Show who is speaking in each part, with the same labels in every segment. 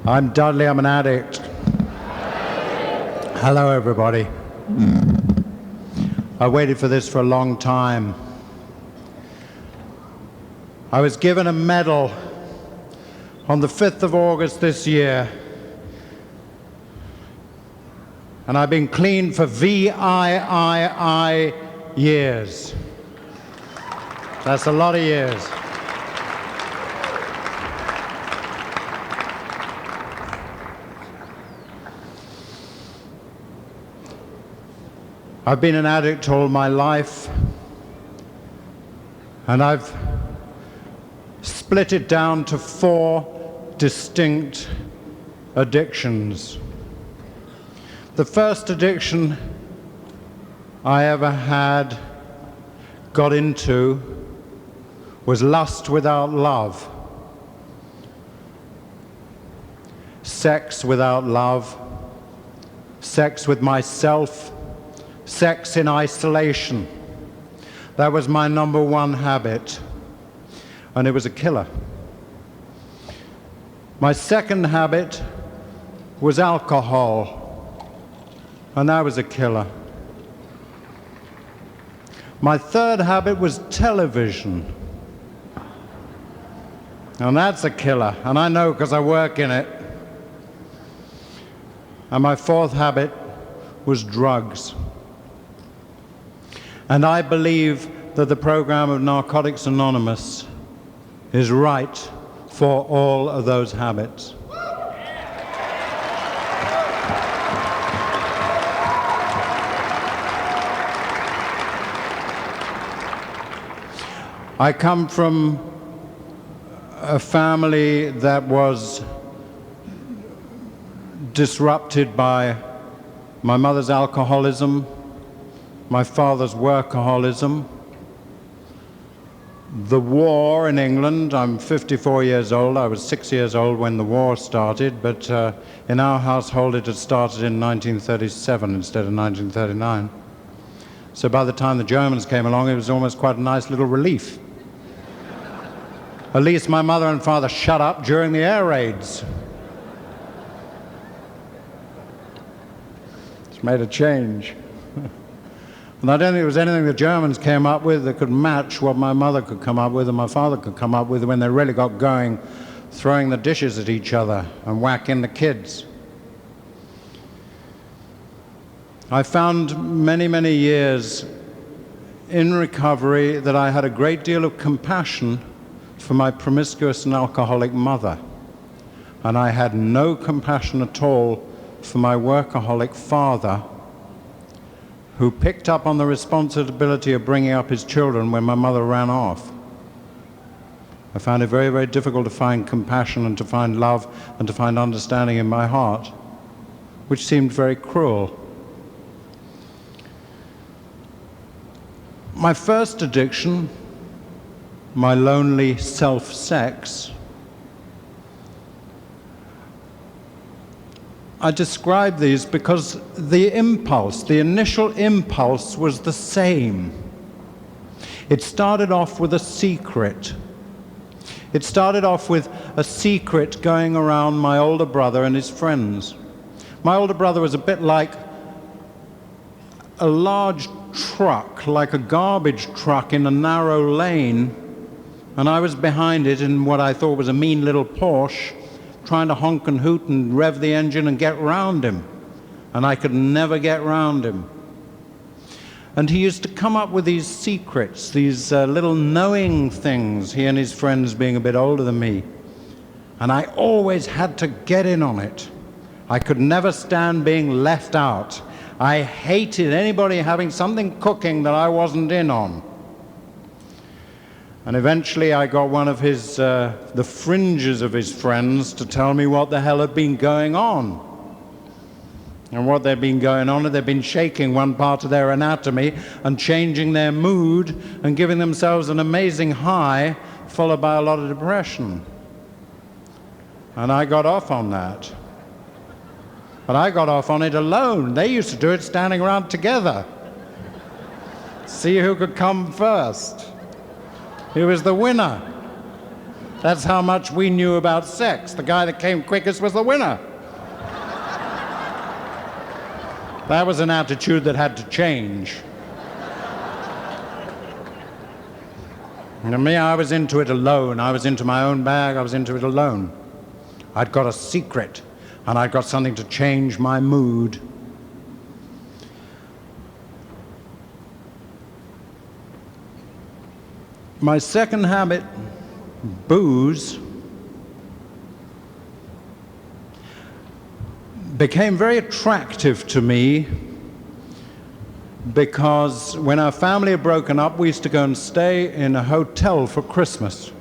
Speaker 1: I'm Dudley, I'm an addict. Hello, everybody. I waited for this for a long time. I was given a medal on the 5th of August this year, and I've been clean for VIII years. That's a lot of years. I've been an addict all my life, and I've split it down to 4 distinct addictions. The first addiction I ever got into was lust without love. Sex without love, sex with myself, sex in isolation. That was my number one habit, and it was a killer. My second habit was alcohol, and that was a killer. My third habit was television, and that's a killer, and I know because I work in it. And my fourth habit was drugs. And I believe that the program of Narcotics Anonymous is right for all of those habits. I come from a family that was disrupted by my mother's alcoholism, my father's workaholism, the war in England. I'm 54 years old. I was 6 years old when the war started, but in our household it had started in 1937 instead of 1939. So by the time the Germans came along, it was almost quite a nice little relief. At least my mother and father shut up during the air raids. It's made a change. And I don't think there was anything the Germans came up with that could match what my mother could come up with and my father could come up with when they really got going, throwing the dishes at each other and whacking the kids. I found many, many years in recovery that I had a great deal of compassion for my promiscuous and alcoholic mother, and I had no compassion at all for my workaholic father, who picked up on the responsibility of bringing up his children when my mother ran off. I found it very, very difficult to find compassion and to find love and to find understanding in my heart, which seemed very cruel. My first addiction, my lonely self-sex, I describe these because the impulse, the initial impulse was the same. It started off with a secret. It started off with a secret going around my older brother and his friends. My older brother was a bit like a large truck, like a garbage truck in a narrow lane, and I was behind it in what I thought was a mean little Porsche, trying to honk and hoot and rev the engine and get round him. And I could never get round him. And he used to come up with these secrets, these little knowing things, he and his friends being a bit older than me. And I always had to get in on it. I could never stand being left out. I hated anybody having something cooking that I wasn't in on. And eventually I got one of his, the fringes of his friends to tell me what the hell had been going on. And what they'd been going on, they'd been shaking one part of their anatomy and changing their mood and giving themselves an amazing high, followed by a lot of depression. And I got off on that. But I got off on it alone. They used to do it standing around together. See who could come first. He was the winner. That's how much we knew about sex. The guy that came quickest was the winner. That was an attitude that had to change. And me, I was into it alone. I was into my own bag. I was into it alone. I'd got a secret, and I'd got something to change my mood. My second habit, booze, became very attractive to me because when our family had broken up, we used to go and stay in a hotel for Christmas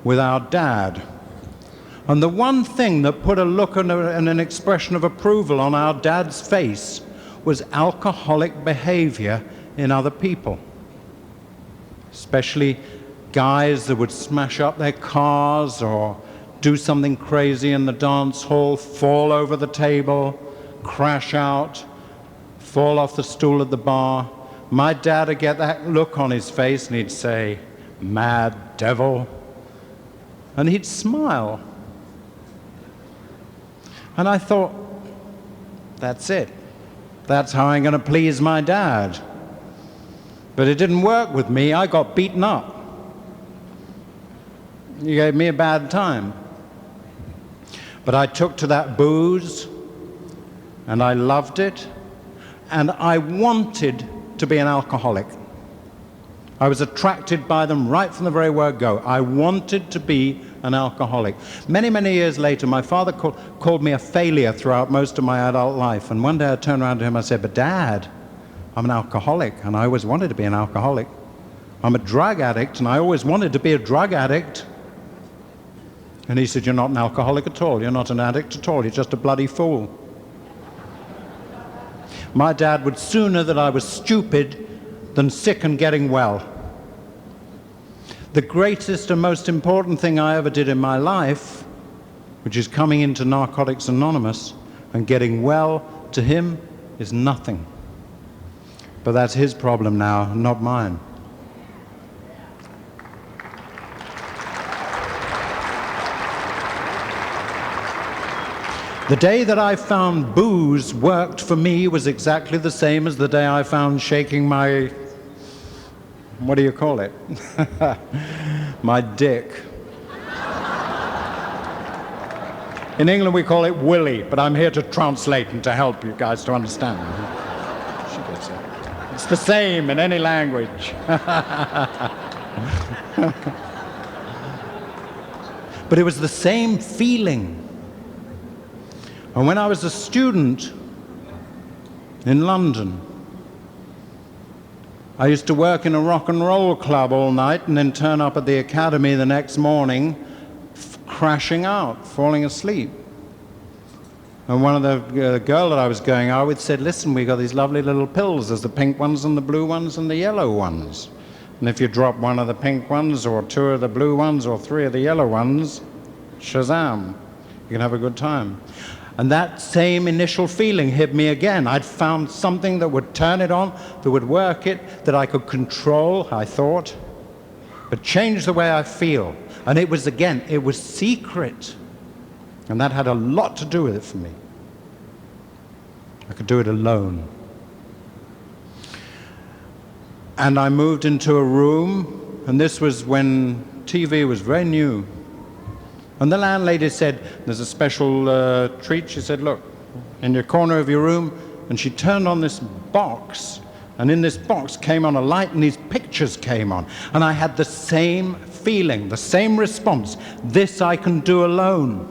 Speaker 1: with our dad. And the one thing that put a look and an expression of approval on our dad's face was alcoholic behavior in other people, especially guys that would smash up their cars or do something crazy in the dance hall, fall over the table, crash out, fall off the stool at the bar. My dad would get that look on his face and he'd say, "Mad devil," and he'd smile. And I thought, that's it. That's how I'm going to please my dad. But it didn't work with me. I got beaten up. He gave me a bad time. But I took to that booze, and I loved it, and I wanted to be an alcoholic. I was attracted by them right from the very word go. I wanted to be an alcoholic. Many, many years later, my father called me a failure throughout most of my adult life, and one day I turned around to him and I said, "But Dad, I'm an alcoholic, and I always wanted to be an alcoholic. I'm a drug addict, and I always wanted to be a drug addict." And he said, "You're not an alcoholic at all. You're not an addict at all. You're just a bloody fool." My dad would sooner that I was stupid than sick and getting well. The greatest and most important thing I ever did in my life, which is coming into Narcotics Anonymous and getting well, to him is nothing. But that's his problem now, not mine. The day that I found booze worked for me was exactly the same as the day I found shaking my, what do you call it? My dick. In England we call it willy, but I'm here to translate and to help you guys to understand. She gets it. It's the same in any language. But it was the same feeling. And when I was a student in London, I used to work in a rock and roll club all night and then turn up at the academy the next morning crashing out, falling asleep. And one of the girl that I was going out with said, "Listen, we got these lovely little pills. There's the pink ones and the blue ones and the yellow ones. And if you drop one of the pink ones or two of the blue ones or three of the yellow ones, shazam, you can have a good time." And that same initial feeling hit me again. I'd found something that would turn it on, that would work it, that I could control, I thought, but change the way I feel. And it was, again, it was secret. And that had a lot to do with it for me. I could do it alone. And I moved into a room, and this was when TV was very new. And the landlady said, "There's a special treat." She said, "Look, in your corner of your room." And she turned on this box, and in this box came on a light, and these pictures came on. And I had the same feeling, the same response. This I can do alone.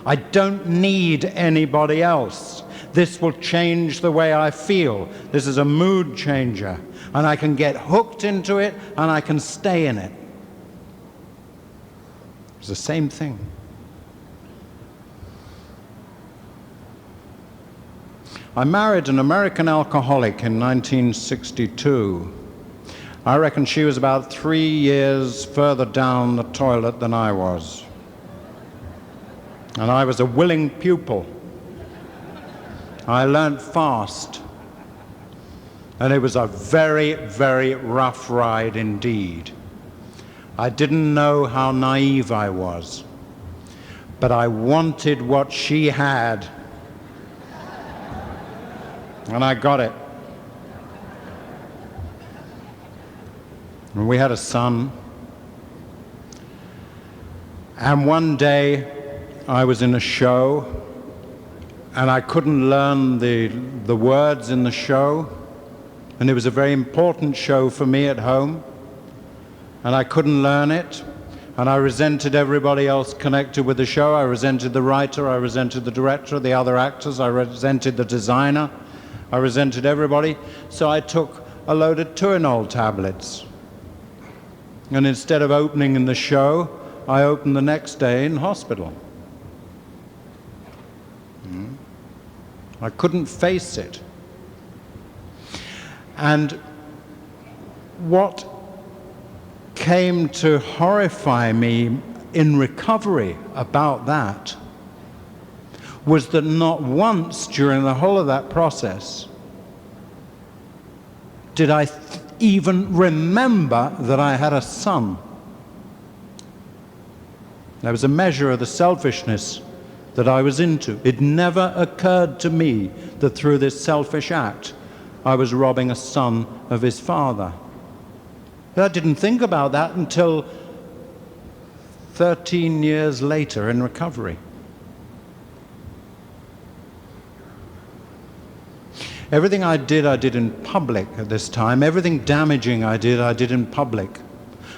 Speaker 1: I don't need anybody else. This will change the way I feel. This is a mood changer. And I can get hooked into it, and I can stay in it. It's the same thing. I married an American alcoholic in 1962. I reckon she was about 3 years further down the toilet than I was. And I was a willing pupil. I learned fast. And it was a very, very rough ride indeed. I didn't know how naive I was, but I wanted what she had, and I got it. And we had a son, and one day I was in a show, and I couldn't learn the words in the show, and it was a very important show for me at home, and I couldn't learn it, and I resented everybody else connected with the show. I resented the writer, I resented the director, the other actors, I resented the designer, I resented everybody. So I took a load of Tuinol tablets, and instead of opening in the show, I opened the next day in hospital. I couldn't face it. And what came to horrify me in recovery about that was that not once during the whole of that process did I even remember that I had a son. There was a measure of the selfishness that I was into. It never occurred to me that through this selfish act I was robbing a son of his father. I didn't think about that until 13 years later in recovery. Everything I did in public at this time. Everything damaging I did in public.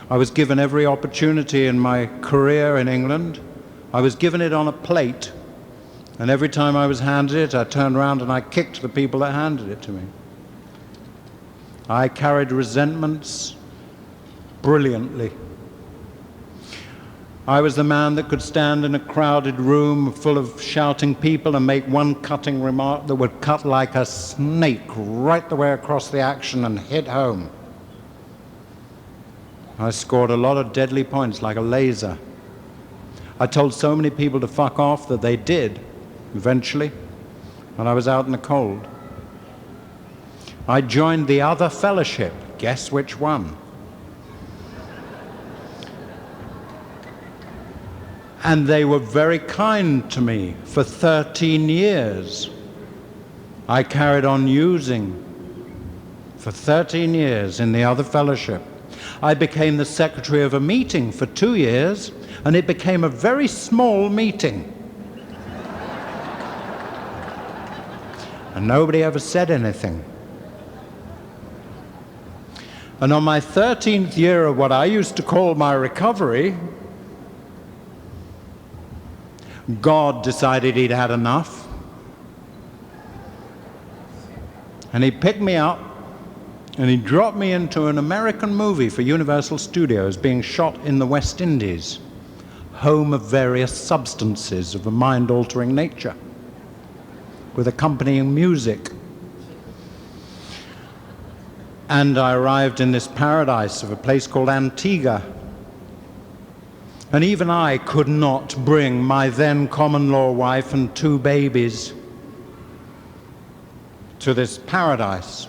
Speaker 1: I was given every opportunity in my career in England. I was given it on a plate, and every time I was handed it, I turned around and I kicked the people that handed it to me. I carried resentments brilliantly. I was the man that could stand in a crowded room full of shouting people and make one cutting remark that would cut like a snake right the way across the action and hit home. I scored a lot of deadly points like a laser. I told so many people to fuck off that they did, eventually, and I was out in the cold. I joined the other fellowship. Guess which one? And they were very kind to me for 13 years. I carried on using for 13 years in the other fellowship. I became the secretary of a meeting for 2 years, and it became a very small meeting. And nobody ever said anything. And on my 13th year of what I used to call my recovery, God decided he'd had enough. And he picked me up and he dropped me into an American movie for Universal Studios being shot in the West Indies, home of various substances of a mind-altering nature, with accompanying music. And I arrived in this paradise of a place called Antigua. And even I could not bring my then common-law wife and 2 babies to this paradise.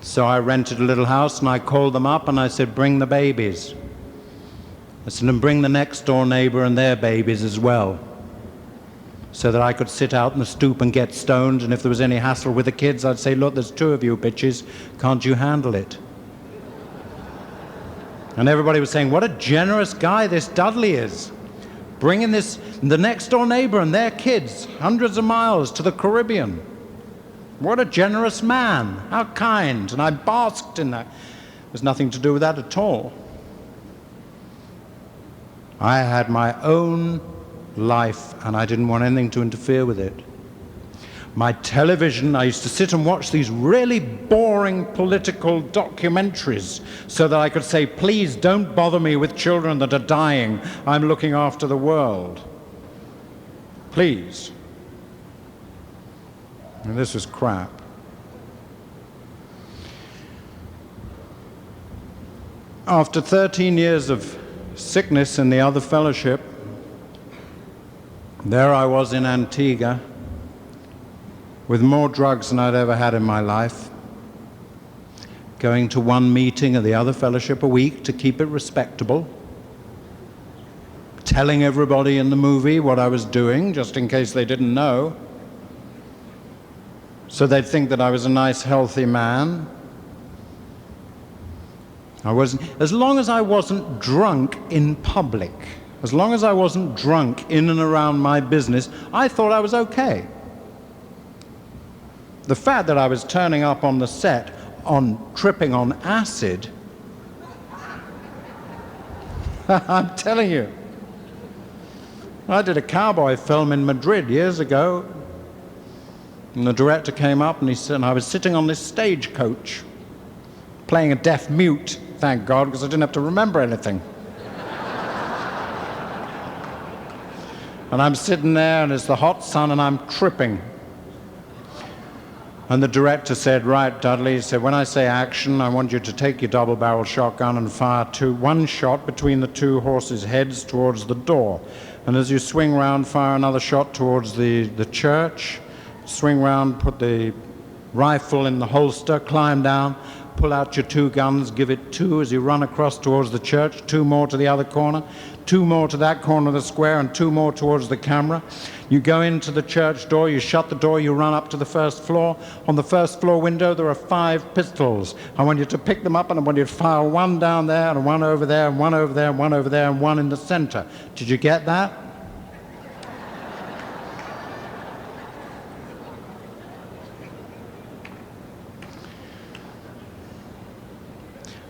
Speaker 1: So I rented a little house and I called them up and I said, bring the babies. I said, and bring the next door neighbor and their babies as well, so that I could sit out in the stoop and get stoned, and if there was any hassle with the kids, I'd say, look, there's 2 of you bitches, can't you handle it? And everybody was saying, what a generous guy this Dudley is, bringing the next door neighbor and their kids hundreds of miles to the Caribbean. What a generous man, how kind. And I basked in that. There's nothing to do with that at all. I had my own life and I didn't want anything to interfere with it. My television, I used to sit and watch these really boring political documentaries so that I could say, please don't bother me with children that are dying. I'm looking after the world. Please. And this was crap. After 13 years of sickness in the other fellowship, there I was in Antigua with more drugs than I'd ever had in my life, going to one meeting or the other fellowship a week to keep it respectable, telling everybody in the movie what I was doing, just in case they didn't know, so they'd think that I was a nice, healthy man. As long as I wasn't drunk in public, as long as I wasn't drunk in and around my business, I thought I was okay. The fact that I was turning up on the set tripping on acid, I'm telling you. I did a cowboy film in Madrid years ago, and the director came up and he said, and I was sitting on this stagecoach playing a deaf mute, thank God, because I didn't have to remember anything. And I'm sitting there and it's the hot sun and I'm tripping. And the director said, right, Dudley, he said, when I say action, I want you to take your double-barrel shotgun and fire one shot between the two horses' heads towards the door. And as you swing round, fire another shot towards the church. Swing round, put the rifle in the holster, climb down, pull out your two guns, give it two as you run across towards the church, two more to the other corner, two more to that corner of the square, and two more towards the camera. You go into the church door, you shut the door, you run up to the first floor. On the first floor window, there are 5 pistols. I want you to pick them up, and I want you to fire one down there, and one over there, and one over there, and one over there, and one in the center. Did you get that?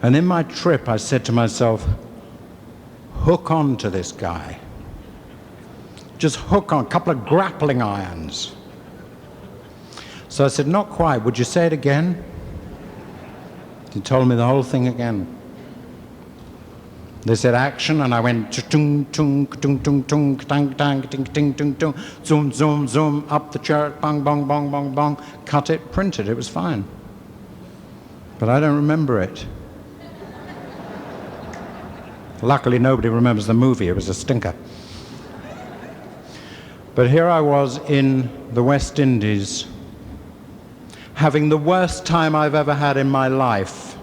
Speaker 1: And in my trip, I said to myself, hook on to this guy. Just hook on, a couple of grappling irons. So I said, not quite. Would you say it again? He told me the whole thing again. They said action, and I went tung tung tung tung tung tang tang ting ting tung tung, zoom zoom zoom up the chart, bang bang bang bang bang, cut it, print it. It was fine. But I don't remember it. Luckily, nobody remembers the movie. It was a stinker. But here I was in the West Indies, having the worst time I've ever had in my life,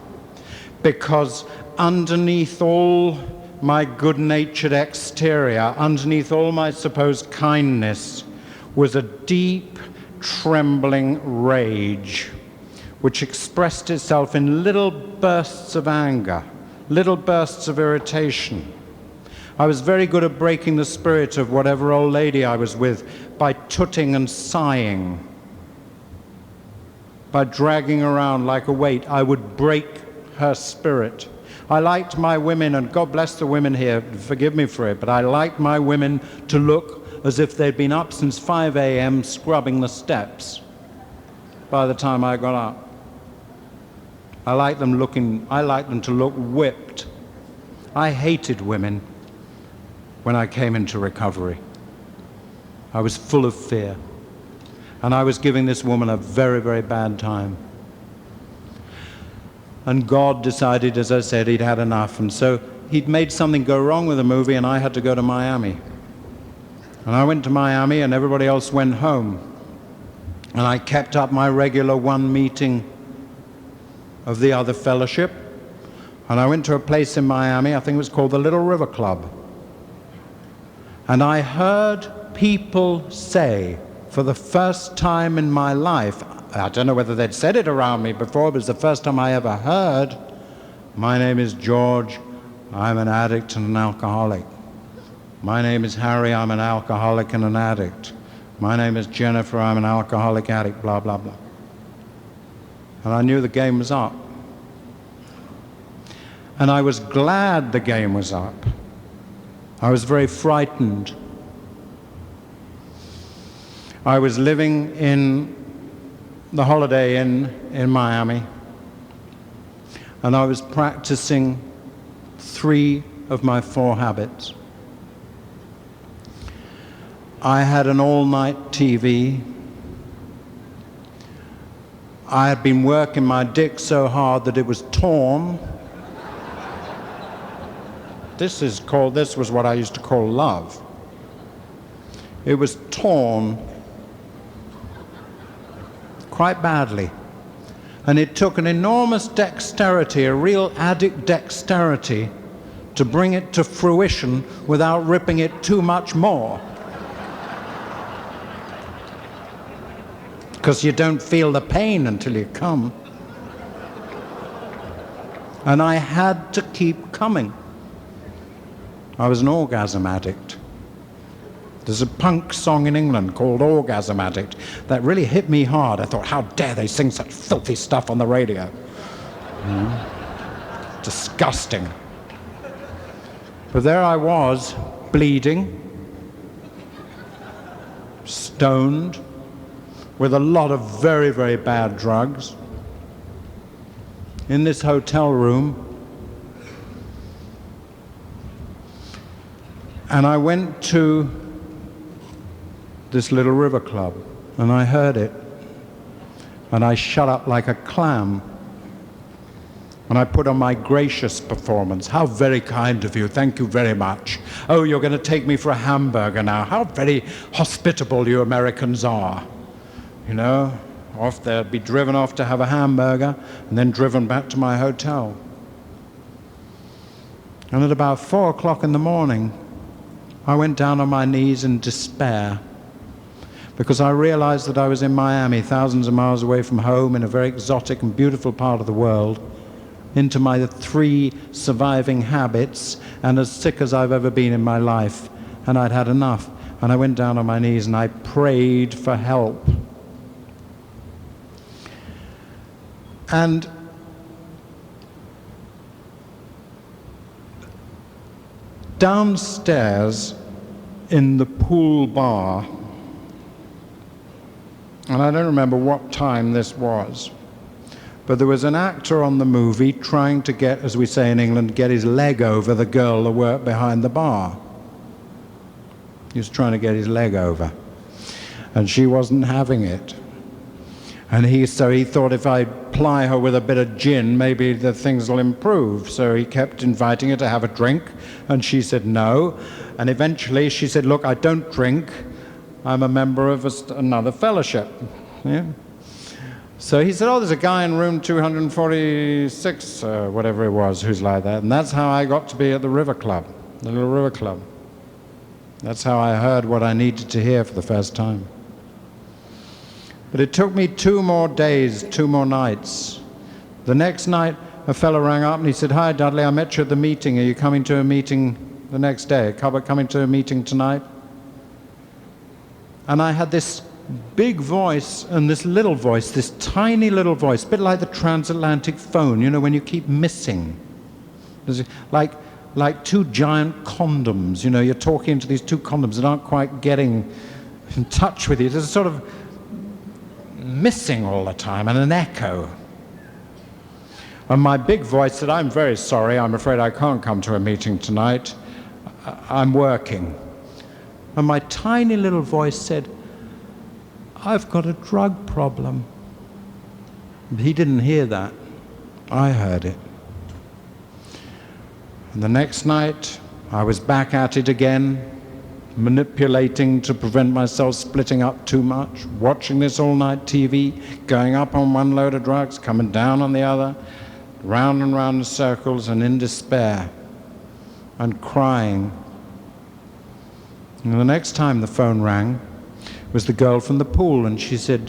Speaker 1: because underneath all my good-natured exterior, underneath all my supposed kindness, was a deep, trembling rage, which expressed itself in little bursts of anger, little bursts of irritation. I was very good at breaking the spirit of whatever old lady I was with by tooting and sighing, by dragging around like a weight. I would break her spirit. I liked my women, and God bless the women here, forgive me for it, but I liked my women to look as if they'd been up since 5 a.m. scrubbing the steps by the time I got up. I liked them to look whipped. I hated women when I came into recovery. I was full of fear. And I was giving this woman a very, very bad time. And God decided, as I said, he'd had enough. And so he'd made something go wrong with the movie, and I had to go to Miami. And I went to Miami, and everybody else went home. And I kept up my regular one meeting of the other fellowship. And I went to a place in Miami, I think it was called the Little River Club. And I heard people say, for the first time in my life, I don't know whether they'd said it around me before, but it was the first time I ever heard, my name is George, I'm an addict and an alcoholic. My name is Harry, I'm an alcoholic and an addict. My name is Jennifer, I'm an alcoholic addict, blah, blah, blah. And I knew the game was up. And I was glad the game was up. I was very frightened. I was living in the Holiday Inn in Miami, and I was practicing 3 of my 4 habits. I had an all-night TV. I had been working my dick so hard that it was torn. This was what I used to call love. It was torn quite badly. And it took an enormous dexterity, a real addict dexterity, to bring it to fruition without ripping it too much more. Because you don't feel the pain until you come. And I had to keep coming. I was an orgasm addict. There's a punk song in England called Orgasm Addict that really hit me hard. I thought, how dare they sing such filthy stuff on the radio? Disgusting. But there I was, bleeding, stoned, with a lot of very, very bad drugs, in this hotel room. And I went to this little river club, and I heard it, and I shut up like a clam. And I put on my gracious performance. How very kind of you, thank you very much. Oh, you're going to take me for a hamburger now. How very hospitable you Americans are. You know, off they'd be driven off to have a hamburger, and then driven back to my hotel. And at about 4 o'clock in the morning, I went down on my knees in despair, because I realized that I was in Miami, thousands of miles away from home, in a very exotic and beautiful part of the world, into my 3 surviving habits, and as sick as I've ever been in my life. And I'd had enough. And I went down on my knees and I prayed for help. And downstairs in the pool bar, and I don't remember what time this was, but there was an actor on the movie trying to get, as we say in England, get his leg over the girl that worked behind the bar. He was trying to get his leg over, and she wasn't having it. And so he thought, if I ply her with a bit of gin, maybe the things will improve. So he kept inviting her to have a drink, and she said no. And eventually she said, look, I don't drink. I'm a member of another fellowship. Yeah. So he said, oh, there's a guy in room 246, whatever it was, who's like that. And that's how I got to be at the River Club, the little River Club. That's how I heard what I needed to hear for the first time. But it took me 2 more days, 2 more nights. The next night, a fellow rang up and he said, hi, Dudley, I met you at the meeting. Are you coming to a meeting the next day? Coming to a meeting tonight? And I had this big voice and this little voice, this tiny little voice, a bit like the transatlantic phone, you know, when you keep missing. Like 2 giant condoms, you know, you're talking to these 2 condoms that aren't quite getting in touch with you. There's a sort of missing all the time, and an echo. And my big voice said, I'm very sorry, I'm afraid I can't come to a meeting tonight. I'm working. And my tiny little voice said, I've got a drug problem. He didn't hear that. I heard it. And the next night, I was back at it again, manipulating to prevent myself splitting up too much, watching this all-night TV, going up on one load of drugs, coming down on the other, round and round in circles, and in despair, and crying. And the next time the phone rang was the girl from the pool, and she said,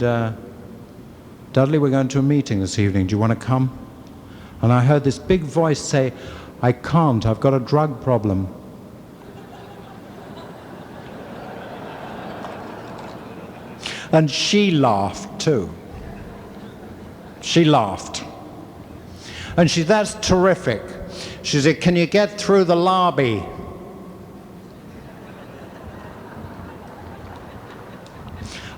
Speaker 1: Dudley, we're going to a meeting this evening. Do you want to come? And I heard this big voice say, I can't, I've got a drug problem. And she laughed too. She laughed. And she said, that's terrific. She said, can you get through the lobby?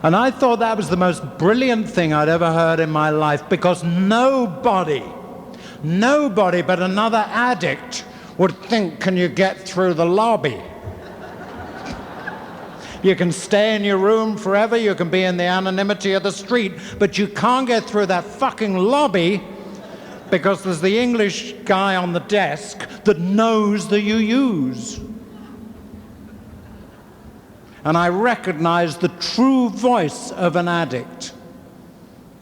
Speaker 1: And I thought that was the most brilliant thing I'd ever heard in my life, because nobody but another addict would think, can you get through the lobby? You can stay in your room forever, you can be in the anonymity of the street, but you can't get through that fucking lobby because there's the English guy on the desk that knows that you use. And I recognized the true voice of an addict.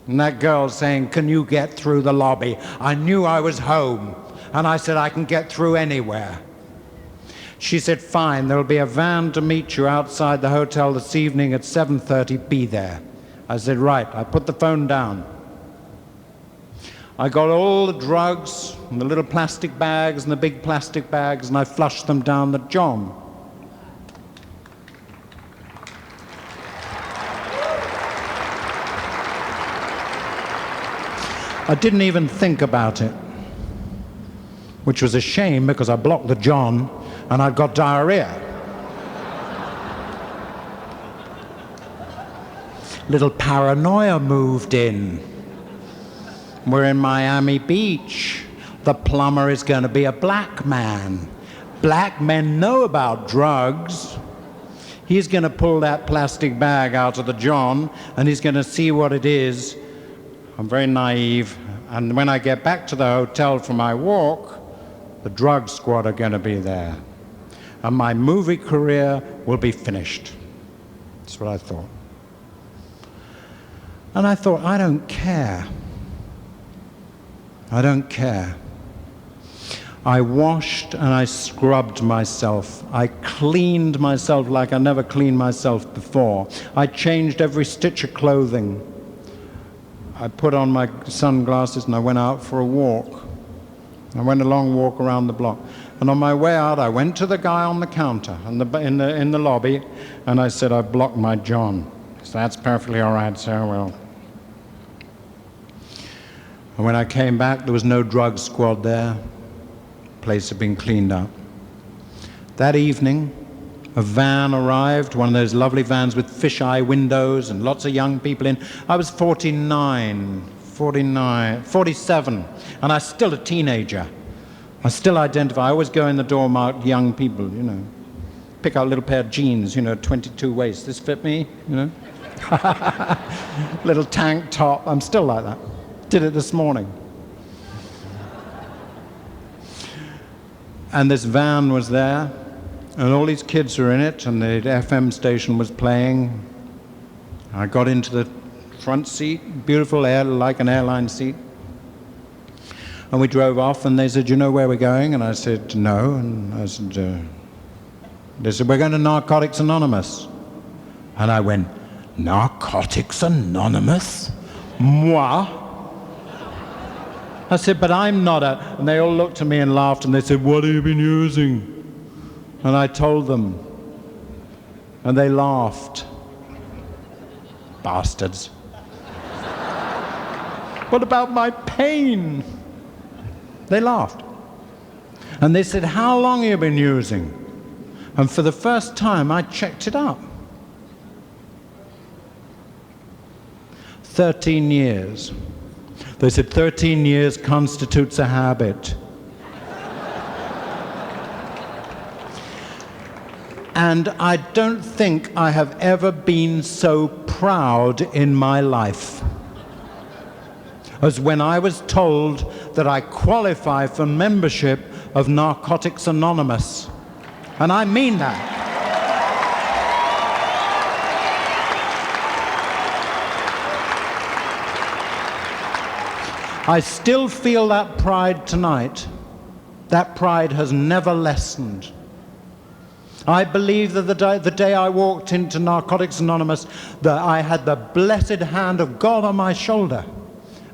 Speaker 1: And that girl saying, "Can you get through the lobby?" I knew I was home. And I said, "I can get through anywhere." She said, "Fine, there'll be a van to meet you outside the hotel this evening at 7:30, be there." I said, "Right." I put the phone down. I got all the drugs and the little plastic bags and the big plastic bags, and I flushed them down the John. I didn't even think about it, which was a shame because I blocked the John and I'd got diarrhea. Little paranoia moved in. We're in Miami Beach. The plumber is going to be a black man. Black men know about drugs. He's going to pull that plastic bag out of the John and he's going to see what it is. I'm very naive, and when I get back to the hotel for my walk, the drug squad are going to be there. And my movie career will be finished. That's what I thought. And I thought, I don't care. I don't care. I washed and I scrubbed myself. I cleaned myself like I never cleaned myself before. I changed every stitch of clothing. I put on my sunglasses and I went out for a walk. I went a long walk around the block. And on my way out, I went to the guy on the counter in the lobby, and I said, "I've blocked my John." He said, "That's perfectly all right, sir. Well." And when I came back, there was no drug squad there. The place had been cleaned up. That evening, a van arrived, one of those lovely vans with fisheye windows and lots of young people in. I was 47, and I was still a teenager. I still identify. I always go in the door marked young people, you know. Pick out a little pair of jeans, you know, 22 waist. This fit me, you know. Little tank top. I'm still like that. Did it this morning. And this van was there. And all these kids were in it, and the FM station was playing. I got into the front seat, beautiful air, like an airline seat. And we drove off, and they said, "You know where we're going?" And I said, "No." And I said, they said, "We're going to Narcotics Anonymous." And I went, "Narcotics Anonymous? Moi?" I said, "But I'm not a..." And they all looked at me and laughed, and they said, "What have you been using?" And I told them, and they laughed. Bastards. "What about my pain?" They laughed. And they said, "How long have you been using?" And for the first time, I checked it up. 13 years. They said 13 years constitutes a habit. And I don't think I have ever been so proud in my life as when I was told that I qualify for membership of Narcotics Anonymous. And I mean that. I still feel that pride tonight. That pride has never lessened. I believe that the day I walked into Narcotics Anonymous, that I had the blessed hand of God on my shoulder.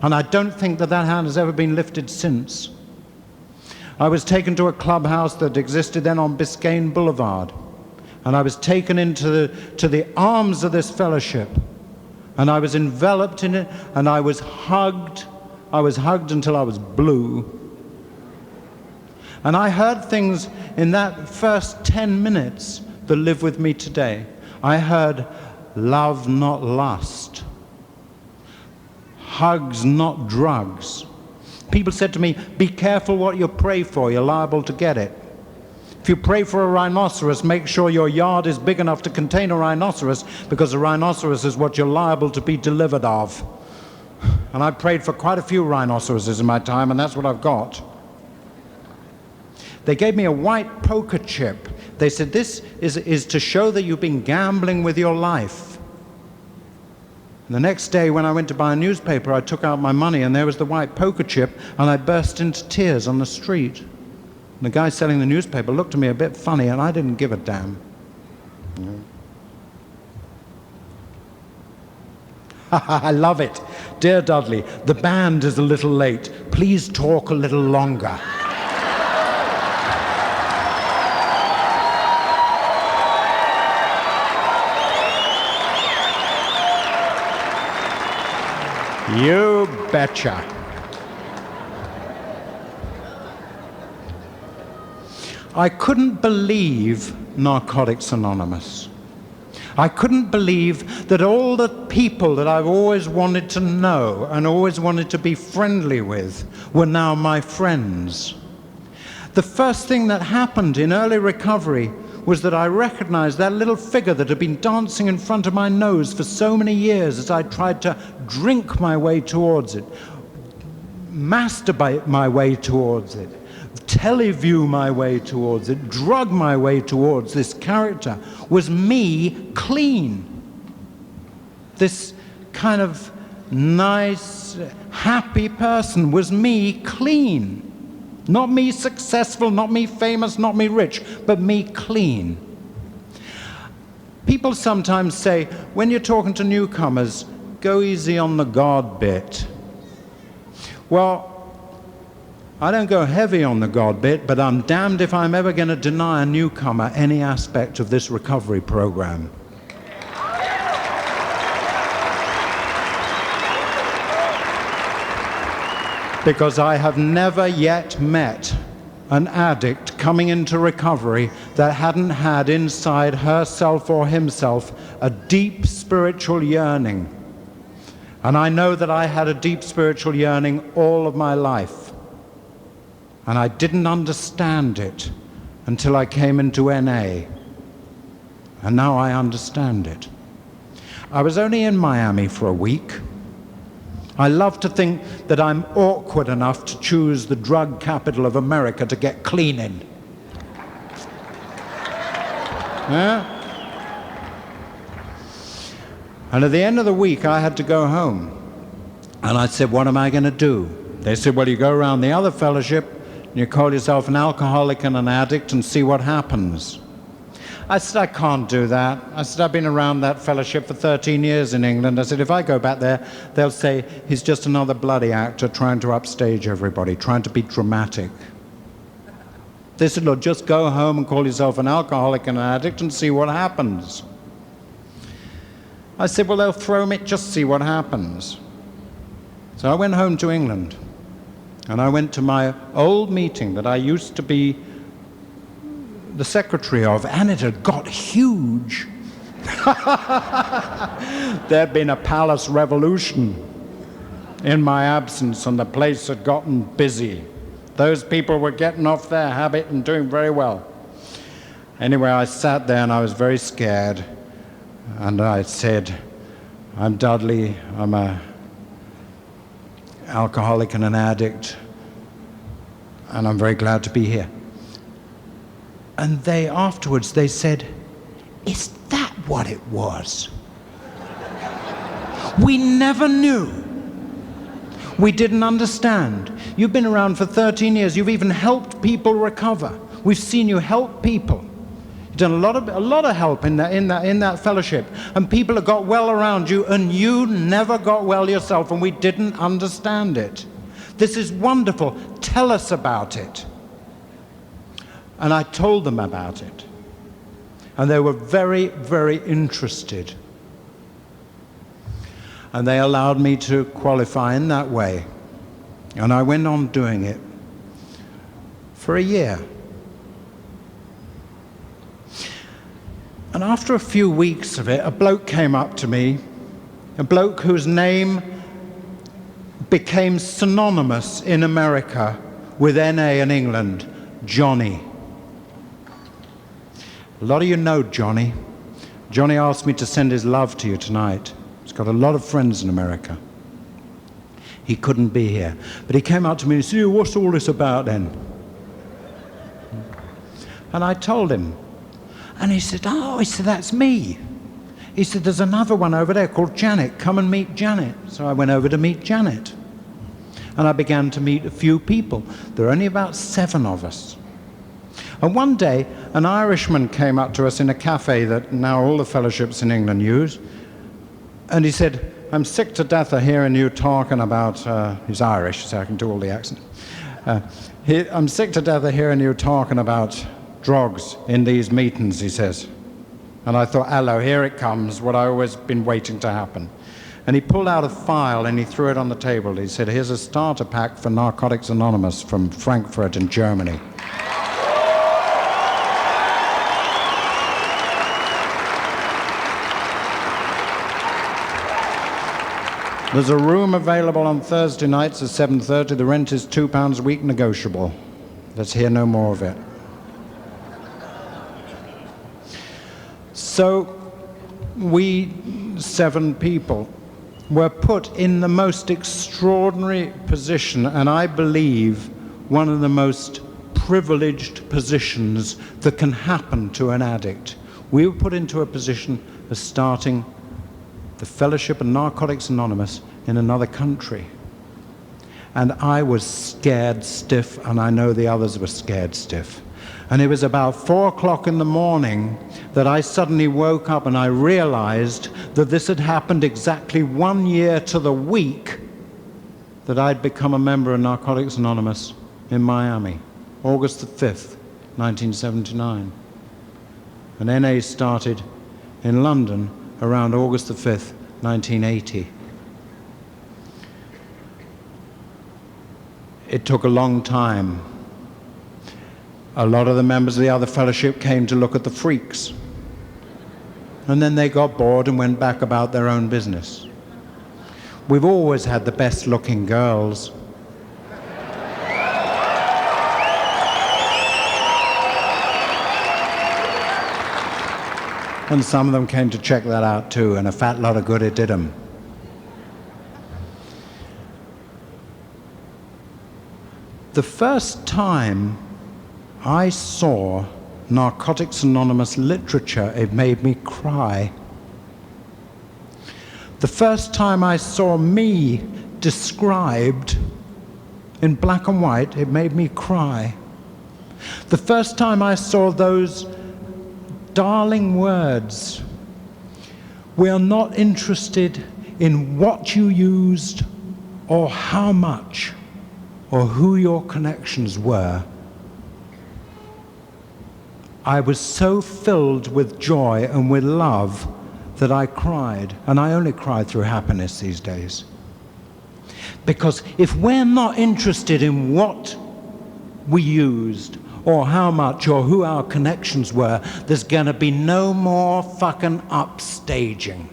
Speaker 1: And I don't think that hand has ever been lifted since. I was taken to a clubhouse that existed then on Biscayne Boulevard. And I was taken into the arms of this fellowship. And I was enveloped in it, and I was hugged. I was hugged until I was blue. And I heard things in that first 10 minutes that live with me today. I heard love, not lust. Hugs, not drugs. People said to me, "Be careful what you pray for, you're liable to get it. If you pray for a rhinoceros, make sure your yard is big enough to contain a rhinoceros, because a rhinoceros is what you're liable to be delivered of." And I prayed for quite a few rhinoceroses in my time, and that's what I've got. They gave me a white poker chip. They said, "This is to show that you've been gambling with your life." The next day, when I went to buy a newspaper, I took out my money, and there was the white poker chip, and I burst into tears on the street. And the guy selling the newspaper looked at me a bit funny, and I didn't give a damn. I love it. Dear Dudley, the band is a little late. Please talk a little longer. You betcha. I couldn't believe Narcotics Anonymous. I couldn't believe that all the people that I've always wanted to know and always wanted to be friendly with were now my friends. The first thing that happened in early recovery was that I recognized that little figure that had been dancing in front of my nose for so many years as I tried to drink my way towards it, masturbate my way towards it, teleview my way towards it, drug my way towards this character, was me clean. This kind of nice, happy person was me clean. Not me successful, not me famous, not me rich, but me clean. People sometimes say, when you're talking to newcomers, go easy on the God bit. Well, I don't go heavy on the God bit, but I'm damned if I'm ever going to deny a newcomer any aspect of this recovery program. Because I have never yet met an addict coming into recovery that hadn't had inside herself or himself a deep spiritual yearning. And I know that I had a deep spiritual yearning all of my life. And I didn't understand it until I came into NA. And now I understand it. I was only in Miami for a week. I love to think that I'm awkward enough to choose the drug capital of America to get clean in. Yeah? And at the end of the week, I had to go home. And I said, what am I going to do? They said, well, you go around the other fellowship, and you call yourself an alcoholic and an addict and see what happens. I said, I can't do that. I said, I've been around that fellowship for 13 years in England. I said, if I go back there, they'll say he's just another bloody actor trying to upstage everybody, trying to be dramatic. They said, look, just go home and call yourself an alcoholic and an addict and see what happens. I said, well, they'll throw me, just see what happens. So I went home to England, and I went to my old meeting that I used to be the secretary of, and it had got huge. There'd been a palace revolution in my absence, and the place had gotten busy. Those people were getting off their habit and doing very well. Anyway, I sat there and I was very scared, and I said, I'm Dudley, I'm a alcoholic and an addict, and I'm very glad to be here. And afterwards they said, is that what it was? We never knew. We didn't understand. You've been around for 13 years. You've even helped people recover. We've seen you help people. You've done a lot of help in that fellowship. And people have got well around you, and you never got well yourself, and we didn't understand it. This is wonderful. Tell us about it. And I told them about it. And they were very, very interested. And they allowed me to qualify in that way. And I went on doing it for a year. And after a few weeks of it, a bloke came up to me, a bloke whose name became synonymous in America with NA in England, Johnny. A lot of you know Johnny. Johnny asked me to send his love to you tonight. He's got a lot of friends in America. He couldn't be here. But he came up to me and said, what's all this about then? And I told him. And he said, that's me. He said, there's another one over there called Janet. Come and meet Janet. So I went over to meet Janet. And I began to meet a few people. There were only about 7 of us. And one day, an Irishman came up to us in a cafe that now all the fellowships in England use. And he said, I'm sick to death of hearing you talking about, he's Irish, so I can do all the accent. I'm sick to death of hearing you talking about drugs in these meetings, he says. And I thought, hello, here it comes, what I've always been waiting to happen. And he pulled out a file and he threw it on the table. He said, here's a starter pack for Narcotics Anonymous from Frankfurt in Germany. There's a room available on Thursday nights at 7:30. The rent is £2 a week, negotiable. Let's hear no more of it. So we 7 people were put in the most extraordinary position, and I believe one of the most privileged positions that can happen to an addict. We were put into a position of starting the Fellowship of Narcotics Anonymous in another country. And I was scared stiff, and I know the others were scared stiff. And it was about 4 o'clock in the morning that I suddenly woke up and I realized that this had happened exactly 1 year to the week that I'd become a member of Narcotics Anonymous in Miami, August the 5th, 1979. And NA started in London around August the 5th, 1980. It took a long time. A lot of the members of the other fellowship came to look at the freaks. And then they got bored and went back about their own business. We've always had the best looking girls. And some of them came to check that out too, and a fat lot of good it did them. The first time I saw Narcotics Anonymous literature, it made me cry. The first time I saw me described in black and white, it made me cry. The first time I saw those darling words, we are not interested in what you used or how much or who your connections were. I was so filled with joy and with love that I cried, and I only cry through happiness these days. Because if we're not interested in what we used or how much or who our connections were, there's gonna be no more fucking upstaging.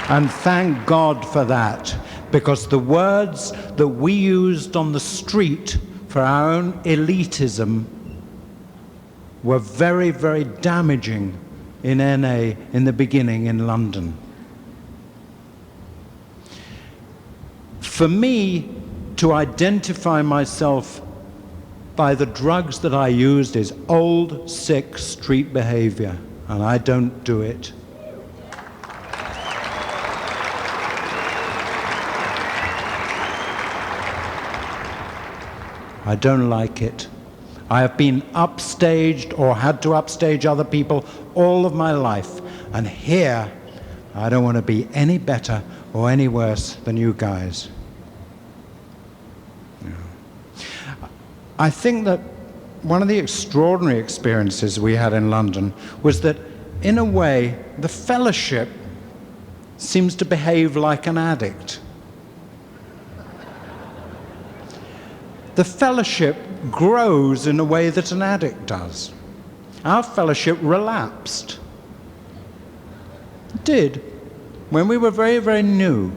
Speaker 1: And thank God for that, because the words that we used on the street for our own elitism were very, very damaging in NA in the beginning in London. For me to identify myself by the drugs that I used is old, sick street behavior, and I don't do it. I don't like it. I have been upstaged or had to upstage other people all of my life. And here, I don't want to be any better or any worse than you guys. I think that one of the extraordinary experiences we had in London was that, in a way, the fellowship seems to behave like an addict. The fellowship grows in a way that an addict does. Our fellowship relapsed. It did. When we were very, very new,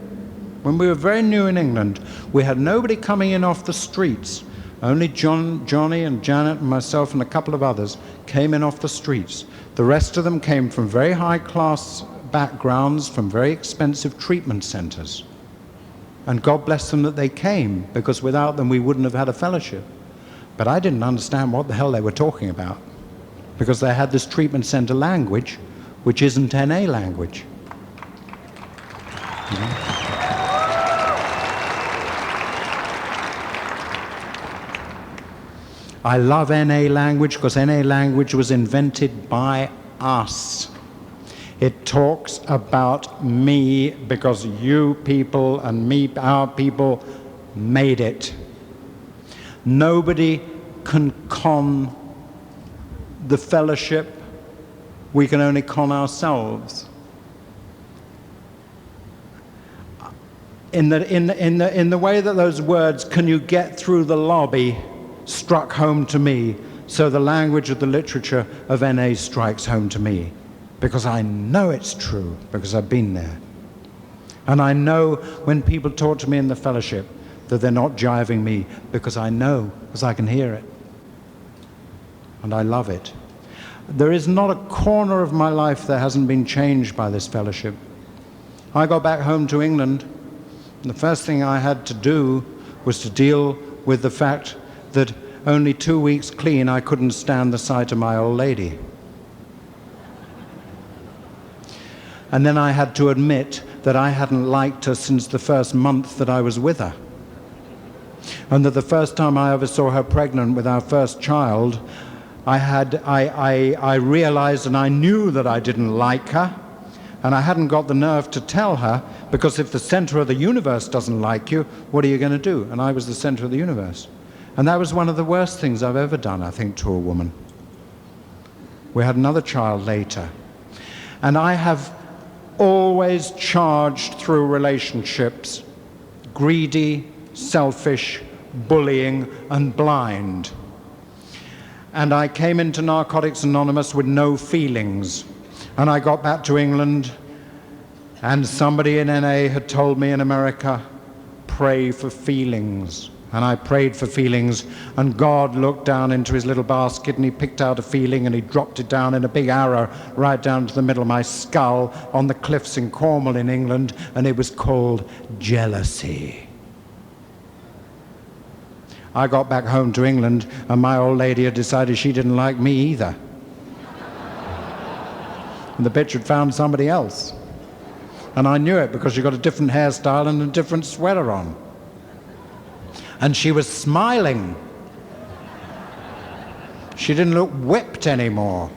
Speaker 1: when we were very new in England, we had nobody coming in off the streets. Only Johnny and Janet and myself and a couple of others came in off the streets. The rest of them came from very high-class backgrounds, from very expensive treatment centers. And God bless them that they came, because without them we wouldn't have had a fellowship. But I didn't understand what the hell they were talking about, because they had this treatment center language, which isn't NA language. You know? I love NA language because NA language was invented by us. It talks about me because you people and me, our people, made it. Nobody can con the fellowship. We can only con ourselves. In the way that those words, "can you get through the lobby," struck home to me, so the language of the literature of NA strikes home to me, because I know it's true, because I've been there. And I know when people talk to me in the fellowship that they're not jiving me, because I know, because I can hear it. And I love it. There is not a corner of my life that hasn't been changed by this fellowship. I got back home to England, and the first thing I had to do was to deal with the fact that only 2 weeks clean, I couldn't stand the sight of my old lady. And then I had to admit that I hadn't liked her since the first month that I was with her. And that the first time I ever saw her pregnant with our first child, I realized and I knew that I didn't like her, and I hadn't got the nerve to tell her, because if the center of the universe doesn't like you, what are you going to do? And I was the center of the universe. And that was one of the worst things I've ever done, I think, to a woman. We had another child later. And I have always charged through relationships, greedy, selfish, bullying, and blind. And I came into Narcotics Anonymous with no feelings. And I got back to England, and somebody in NA had told me in America, pray for feelings. And I prayed for feelings, and God looked down into his little basket, and he picked out a feeling, and he dropped it down in a big arrow right down to the middle of my skull on the cliffs in Cornwall in England, and it was called jealousy. I got back home to England, and my old lady had decided she didn't like me either. And the bitch had found somebody else. And I knew it because she got a different hairstyle and a different sweater on. And she was smiling. She didn't look whipped anymore.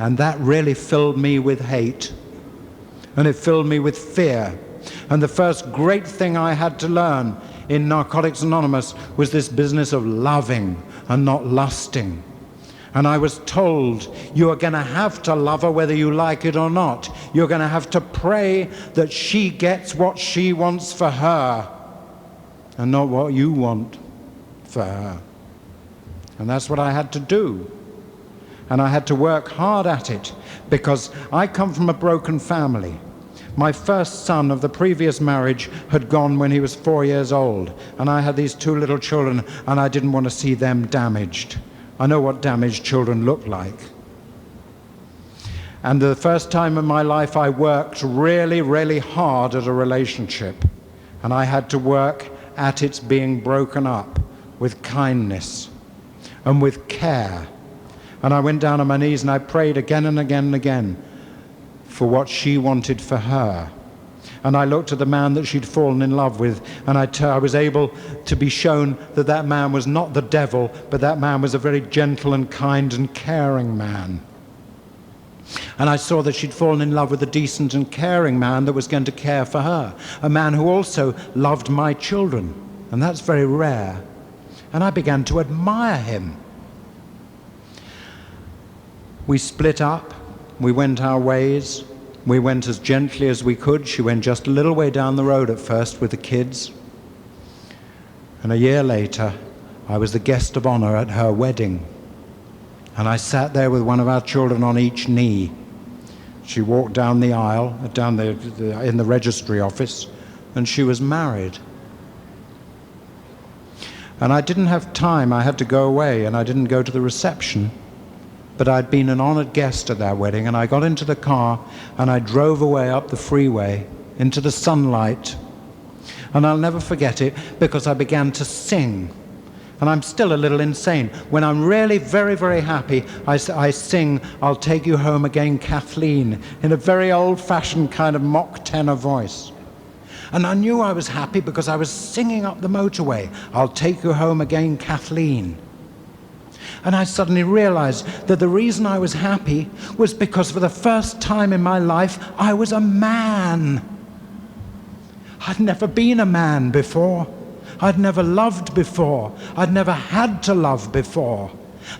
Speaker 1: And that really filled me with hate. And it filled me with fear. And the first great thing I had to learn in Narcotics Anonymous was this business of loving and not lusting. And I was told, you are going to have to love her whether you like it or not. You're going to have to pray that she gets what she wants for her, and not what you want for her. And that's what I had to do. And I had to work hard at it, because I come from a broken family. My first son of the previous marriage had gone when he was 4 years old, and I had these 2 little children, and I didn't want to see them damaged. I know what damaged children look like. And the first time in my life I worked really, really hard at a relationship, and I had to work at its being broken up with kindness and with care. And I went down on my knees and I prayed again and again and again for what she wanted for her. And I looked at the man that she'd fallen in love with, and I was able to be shown that that man was not the devil, but that man was a very gentle and kind and caring man. And I saw that she'd fallen in love with a decent and caring man that was going to care for her, a man who also loved my children, and that's very rare. And I began to admire him. We split up, we went our ways. We went as gently as we could. She went just a little way down the road at first with the kids. And a year later, I was the guest of honor at her wedding. And I sat there with one of our children on each knee. She walked down the aisle, in the registry office, and she was married. And I didn't have time. I had to go away, and I didn't go to the reception. But I'd been an honored guest at that wedding, and I got into the car and I drove away up the freeway into the sunlight. And I'll never forget it, because I began to sing. And I'm still a little insane. When I'm really very, very happy, I sing, "I'll Take You Home Again, Kathleen," in a very old-fashioned kind of mock tenor voice. And I knew I was happy because I was singing up the motorway, "I'll take you home again, Kathleen." And I suddenly realized that the reason I was happy was because for the first time in my life, I was a man. I'd never been a man before. I'd never loved before. I'd never had to love before.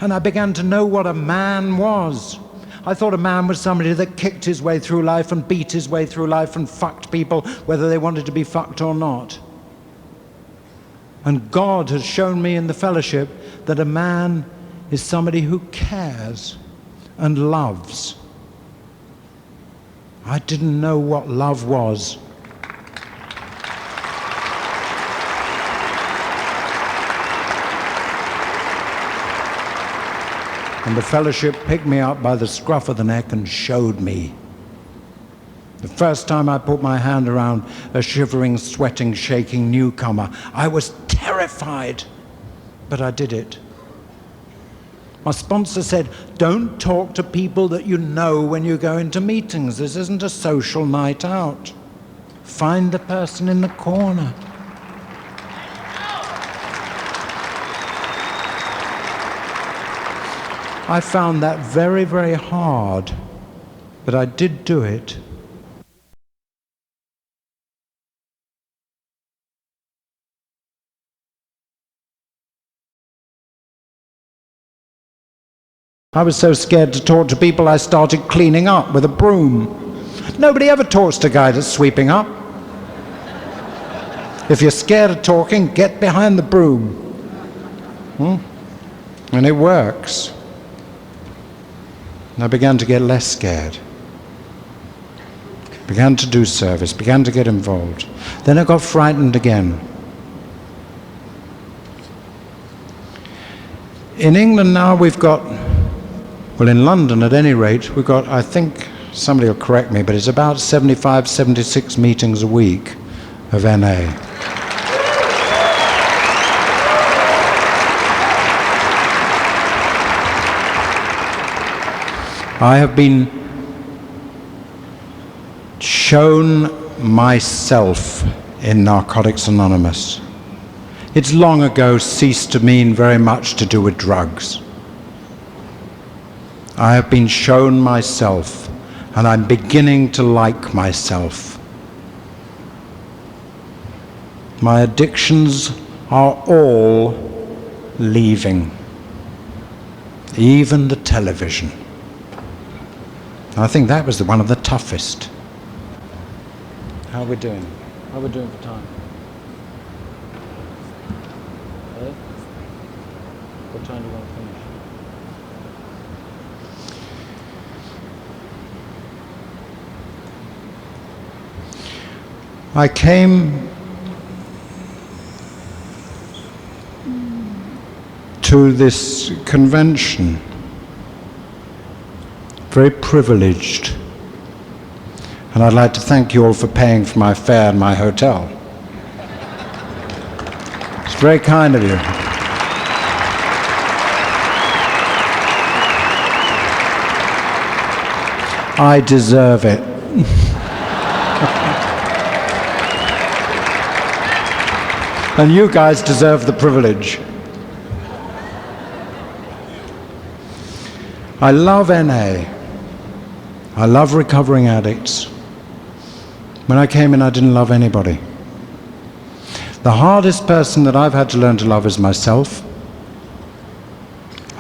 Speaker 1: And I began to know what a man was. I thought a man was somebody that kicked his way through life and beat his way through life and fucked people, whether they wanted to be fucked or not. And God has shown me in the fellowship that a man is somebody who cares and loves. I didn't know what love was. And the fellowship picked me up by the scruff of the neck and showed me. The first time I put my hand around a shivering, sweating, shaking newcomer, I was terrified, but I did it. My sponsor said, "Don't talk to people that you know when you go into meetings. This isn't a social night out. Find the person in the corner." I found that very, very hard, but I did do it. I was so scared to talk to people, I started cleaning up with a broom. Nobody ever talks to a guy that's sweeping up. If you're scared of talking, get behind the broom. And it works. And I began to get less scared. Began to do service, began to get involved. Then I got frightened again. In England now we've got, well, in London at any rate, we've got, I think, somebody will correct me, but it's about 75, 76 meetings a week of NA. I have been shown myself in Narcotics Anonymous. It's long ago ceased to mean very much to do with drugs. I have been shown myself, and I'm beginning to like myself. My addictions are all leaving, even the television. I think that was one of the toughest. How are we doing? How are we doing for time? What time do you want to finish? I came to this convention very privileged, and I'd like to thank you all for paying for my fare and my hotel. It's very kind of you. I deserve it. And you guys deserve the privilege. I love NA. I love recovering addicts. When I came in, I didn't love anybody. The hardest person that I've had to learn to love is myself.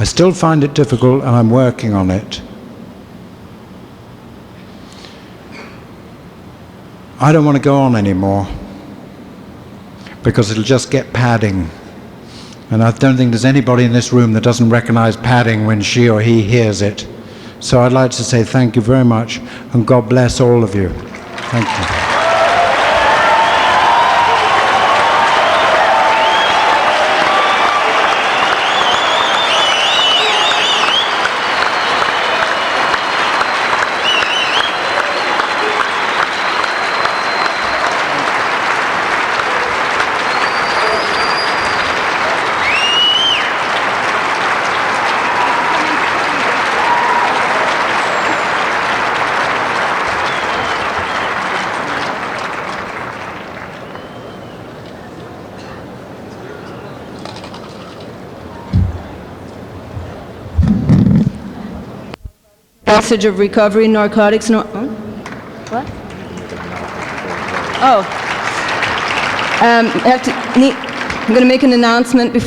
Speaker 1: I still find it difficult, and I'm working on it. I don't want to go on anymore because it'll just get padding. And I don't think there's anybody in this room that doesn't recognize padding when she or he hears it. So I'd like to say thank you very much, and God bless all of you. Thank you.
Speaker 2: message of recovery, narcotics, what? Oh. I'm going to make an announcement before